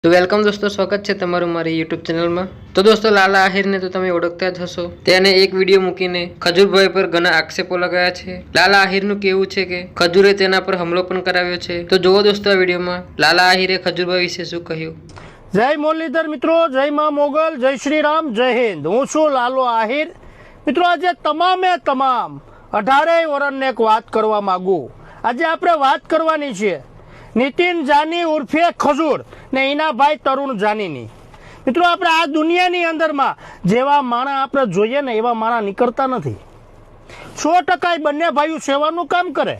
તો વેલકમ દોસ્તો, સ્વાગત છે તમારું મારી યુટ્યુબ ચેનલમાં। તો દોસ્તો, લાલા આહિરને તો તમે ઓળખતા જ હશો। તેને એક વિડીયો મૂકીને ખજૂરભાઈ પર ઘણા આક્ષેપો લગાયા છે। લાલા આહિરનું કહેવું છે કે ખજૂરે તેના પર હુમલો પણ કરાવ્યો છે। તો જુઓ દોસ્તો આ વિડીયોમાં લાલા આહિરે ખજૂરભાઈ વિશે શું કહ્યું। જય મુરલીધર મિત્રો, જય મા મોગલ, જય શ્રી રામ, જય હિન્દ। હું છું લાલો આહિર। મિત્રો, આજે તમામે તમામ 18 વર્ષને એક વાત કરવા માંગુ। આજે આપણે વાત કરવાની છે નીતિન જાની ઉર્ફે ખજૂર ને એના ભાઈ તરુણ જાનીની। મિત્રો, આપણે આ દુનિયાની અંદરમાં જેવા માણા આપણે જોઈએ ને એવા માણા નીકળતા નથી। 100% બંને ભાઈઓ સેવાનું કામ કરે।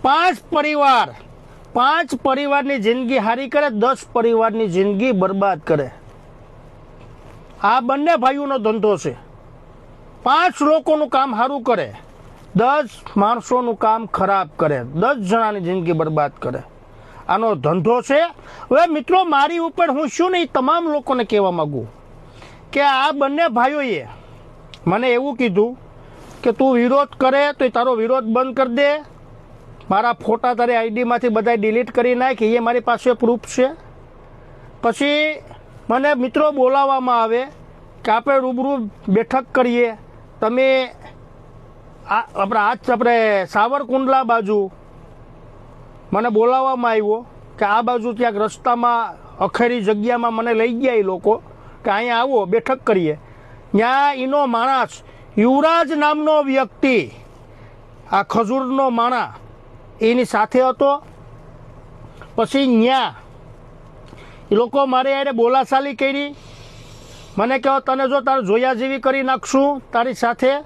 5 પરિવારની જિંદગી હારી કરે, 10 પરિવારની જિંદગી બરબાદ કરે। આ બંને ભાઈઓનો ધંધો છે। 5 લોકોનું કામ સારું કરે, 10 માણસોનું કામ ખરાબ કરે, 10 જણાની જિંદગી બરબાદ કરે। આનો ધંધો છે। હવે મિત્રો, મારી ઉપર હું શું નહીં તમામ લોકોને કહેવા માગું કે આ બંને ભાઈઓએ મને એવું કીધું કે તું વિરોધ કરે તો તારો વિરોધ બંધ કરી દે, મારા ફોટા તારી આઈડીમાંથી બધા ડિલીટ કરી નાખ, એ મારી પાસે પ્રૂફ છે। પછી મને મિત્રો બોલાવવામાં આવે કે આપણે રૂબરૂ બેઠક કરીએ। તમે આપણે સાવરકુંડલા બાજુ મને બોલાવવામાં આવ્યો કે આ બાજુ ક્યાંક રસ્તામાં અખેરી જગ્યામાં મને લઈ ગયા એ લોકો કે અહીંયા આવો બેઠક કરીએ। ત્યાં એનો માણસ યુવરાજ નામનો વ્યક્તિ, આ ખજૂરનો માણા એની સાથે હતો। પછી ત્યાં એ લોકો મારે યારે બોલાચાલી કરી, મને કહો તને જો તારે જોયા જેવી કરી નાખશું તારી સાથે,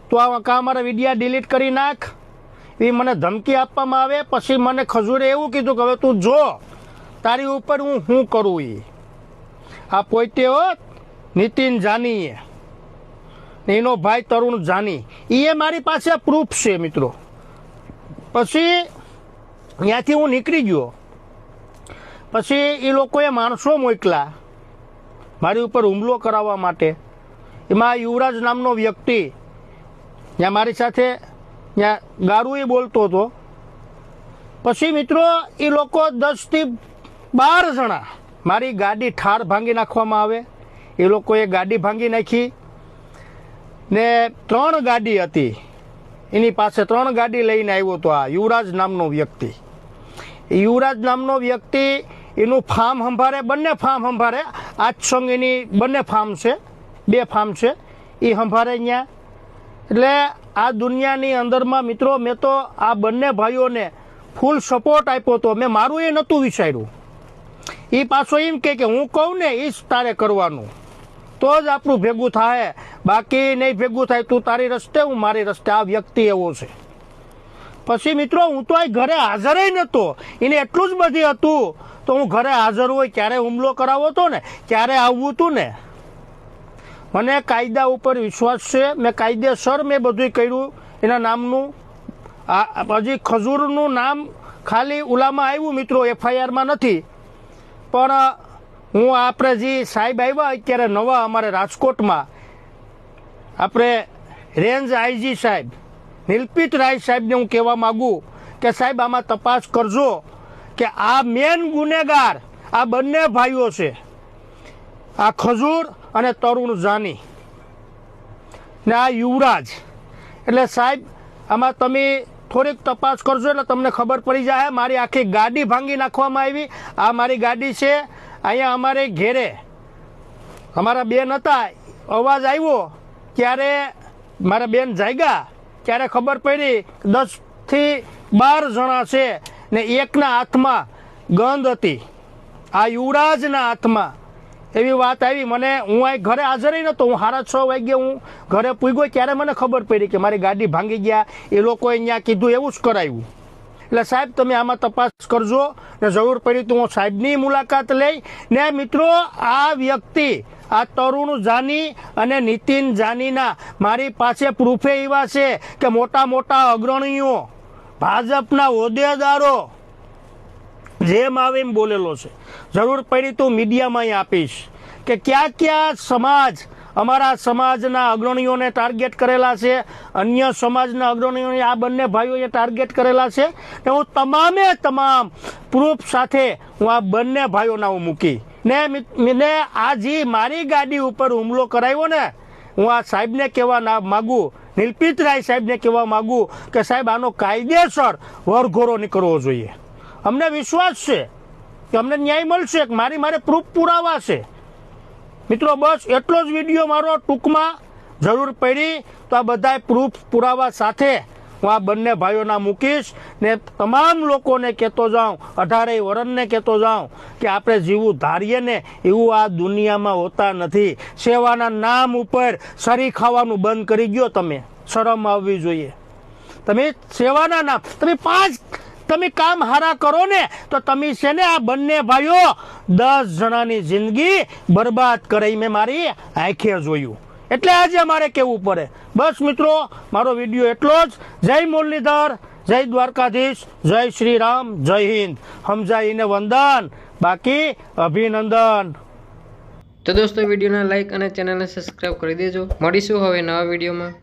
તો આ મારા વિડીયા ડિલીટ કરી નાખ, એ મને ધમકી આપવામાં આવે। પછી મને ખજૂરે એવું કીધું કે હવે તું જો તારી ઉપર હું શું કરું। આ પોતે હો નીતિન જાનીએ ને એનો ભાઈ તરુણ જાની, એ મારી પાસે પ્રૂફ છે મિત્રો। પછી ત્યાંથી હું નીકળી ગયો। પછી એ લોકોએ માણસો મોકલા મારી ઉપર હુમલો કરાવવા માટે। એમાં યુવરાજ નામનો વ્યક્તિ ત્યાં મારી સાથે ત્યાં ગારું બોલતો હતો। પછી મિત્રો એ લોકો 10 થી 12 જણા મારી ગાડી ઠાર ભાંગી નાખવામાં આવે। એ લોકોએ ગાડી ભાંગી નાખી ને 3 ગાડી હતી એની પાસે, 3 ગાડી લઈને આવ્યો હતો આ યુવરાજ નામનો વ્યક્તિ। યુવરાજ નામનો વ્યક્તિ એનું ફાર્મ સંભાળે, બંને ફાર્મ સંભાળે। આજ સંગ એની બંને ફાર્મ છે, 2 ફાર્મ છે, એ સંભાળે ત્યાં। એટલે આ દુનિયાની અંદરમાં મિત્રો મેં તો આ બંને ભાઈઓને ફૂલ સપોર્ટ આપ્યો હતો। મેં મારું એ નહોતું વિચાર્યું। એ પાછો એમ કે હું કહું ને એ જ તારે કરવાનું, તો જ આપણું ભેગું થાય, બાકી નહીં ભેગું થાય। તું તારી રસ્તે, હું મારી રસ્તે। આ વ્યક્તિ એવો છે। પછી મિત્રો હું તો આ ઘરે હાજર નહોતો, એને એટલું જ બધી હતું તો હું ઘરે હાજર હોય ક્યારે હુમલો કરાવો હતો ને, ક્યારે આવવું હતું ને। મને કાયદા ઉપર વિશ્વાસ છે। મેં કાયદેસર બધું કર્યું એના નામનું। હજી ખજૂરનું નામ ખાલી ઉલામાં આવ્યું મિત્રો, FIRમાં નથી। પણ હું આપણે જે સાહેબ આવ્યા અત્યારે નવા અમારે રાજકોટમાં, આપણે રેન્જ આઈજી સાહેબ નિલપિત રાય સાહેબને હું કહેવા માગું કે સાહેબ આમાં તપાસ કરજો કે આ મેન ગુનેગાર આ બંને ભાઈઓ છે, આ ખજૂર અને તરુણ જાની ને આ યુવરાજ। એટલે સાહેબ આમાં તમે થોડીક તપાસ કરજો એટલે તમને ખબર પડી જાય। મારી આખી ગાડી ભાંગી નાખવામાં આવી। આ મારી ગાડી છે। અહીંયા અમારે ઘેરે અમારા બેન હતા, અવાજ આવ્યો ત્યારે મારા બેન જાગ્યા, ત્યારે ખબર પડી 10 થી 12 જણા છે ને એકના હાથમાં ગંધ હતી, આ યુવરાજના હાથમાં। એવી વાત આવી મને। હું અહીં ઘરે હાજર નહોતો, હું 6:30 વાગ્યે હું ઘરે પૂગ્યો ત્યારે મને ખબર પડી કે મારી ગાડી ભાંગી ગયા। એ લોકોએ અહીંયા કીધું એવું જ કરાવ્યું। એટલે સાહેબ તમે આમાં તપાસ કરજો ને જરૂર પડી તો હું સાહેબની મુલાકાત લઈ ને મિત્રો આ વ્યક્તિ આ તરુણ જાની અને નીતિન જાનીના મારી પાસે પ્રૂફે એવા છે કે મોટા મોટા અગ્રણીઓ, ભાજપના હોદ્દેદારો જેમ આવે એમ બોલેલો છે। જરૂર પડી તો મીડિયામાં અહીં આપીશ કે ક્યાં ક્યાં સમાજ અમારા સમાજના અગ્રણીઓને ટાર્ગેટ કરેલા છે, અન્ય સમાજના અગ્રણીઓને આ બંને ભાઈઓએ ટાર્ગેટ કરેલા છે. ને હું તમામ પ્રૂફ સાથે હું આ બંને ભાઈઓના હું મૂકી ને આ જે મારી ગાડી ઉપર હુમલો કરાવ્યો ને, હું આ સાહેબને કહેવા માગું, નિલપિત રાય સાહેબને કહેવા માગું કે સાહેબ આનો કાયદેસર વરઘોડો નીકળવો જોઈએ. અમને વિશ્વાસ છે કે અમને ન્યાય મળશે. મારે પ્રૂફ પુરાવા છે. મિત્રો બસ એટલો જ વિડીયો મારો ટૂંકમાં, જરૂર પડી તો આ બધા પ્રૂફ પુરાવા સાથે હું આ બંને ભાઈઓના મૂકીશ ને તમામ લોકોને કહેતો જાઉં, 18 વર્ષને કહેતો જાઉં કે આપણે જીવું ધારીએ ને એવું આ દુનિયામાં હોતા નથી. સેવાના નામ ઉપર સરી ખાવાનું બંધ કરી ગયો. તમે શરમ આવવી જોઈએ. તમે સેવાના નામ તમે કામ હારા કરો ને તો તમે છે ને આ બંને ભાઈઓ 10 જણાની જિંદગી બરબાદ કરે મેં મારી આંખે જોયું. એટલે આજે મારે કહેવું પડે. બસ મિત્રો, મારો વિડીયો એટલો જ. જય મુરલીધર, જય દ્વારકાધીશ, જય શ્રી રામ, જય હિન્દ. સમજાઈને વંદન, બાકી અભિનંદન. તો દોસ્તો વિડીયોને લાઈક અને ચેનલને સબસ્ક્રાઈબ કરી દેજો. મળીશું હવે નવા વિડીયોમાં.